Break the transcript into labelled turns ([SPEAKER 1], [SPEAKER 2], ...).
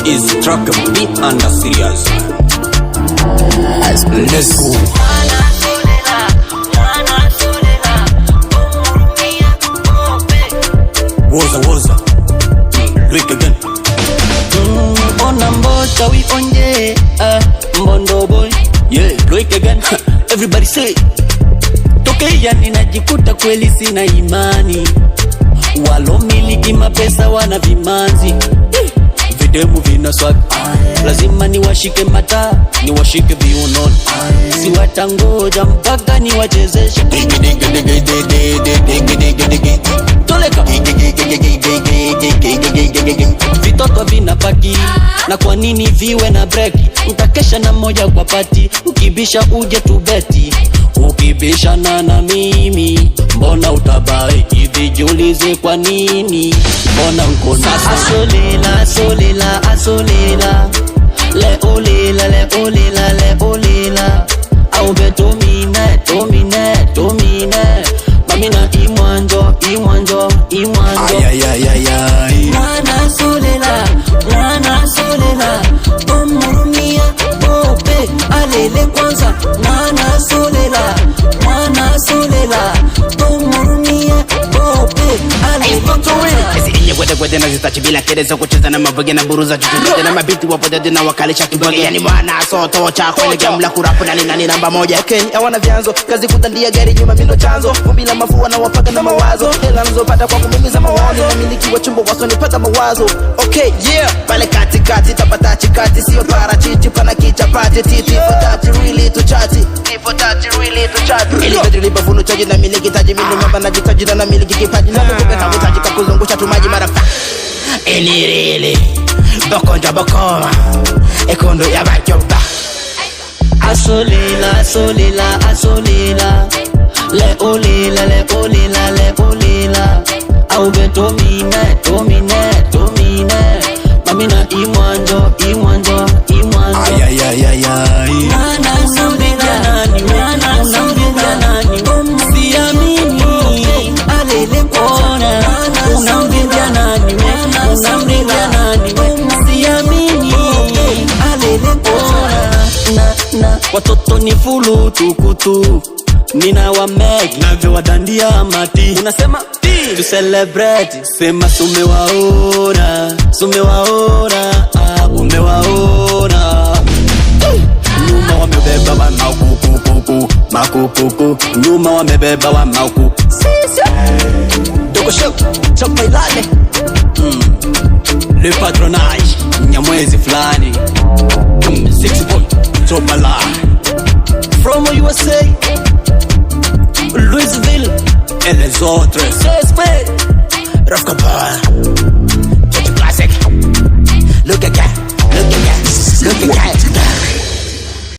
[SPEAKER 1] is track B under serious. Let's go. Woza do it again.
[SPEAKER 2] Ona mbota we onye mbondo boy,
[SPEAKER 1] yeah, do it again.
[SPEAKER 2] everybody say tokea ninajikuta kweli sina imani, walomiliki mapesa wana vimanzi, videmu vina swag, lazima niwashike mata, niwashike viunoni, si watangoja mpaka niwachezeshe toleka vitoto vinapaki, na kwa nini viwe na breki? Utakesha na moja kwa pati, ukibisha uje tubeti, ukibisha na mimi mbona utabai hivi? Jiulize kwa nini, mbona uko nasa? Asolela leolela au betomine mamina imwanjo mwana solela omurumia bope alele kwanza mwana solela omurumia bope alele kwanza
[SPEAKER 3] kwede na zitachi bila kereza kucheza na mavuge na buruza chuchude na mabiti wapodede na wakalisha kibole. Yani mwana soto chako ile gamla kurapu na nani namba moja Kenya hawana vyanzo, kazi kutandia gari nyuma mindo chanzo, vumbi la mafua na wapaka na mawazo, hela nzopata kwa kumimiza mawazo, na miliki wa chumbo waso nipata mawazo. Okay yeah, pale katikati tapata chikati, sio parachichi pana kichapati, titi for that really to chatty, for that really to chatty, ili kadri libavuno chaji na miliki taji mimi mamba na jitaji na miliki kipaji na kupe kama taji kakuzungusha tumaji mara enirele bokonja bokoma ekondo ya bachoba.
[SPEAKER 2] Asolela leolela au betomine mamina imwanjo watoto ni fulu tukutu, nina wa meg navyo wadandia mati, unasema to celebrate, sema sumewaona umewaona nyuma wamebeba wa makupupu nyuma wamebeba wa makupu Doko show chopailale le patronage nyamwezi flani 6 boy Chopala from USA, Louisville et les autres. Rafkaba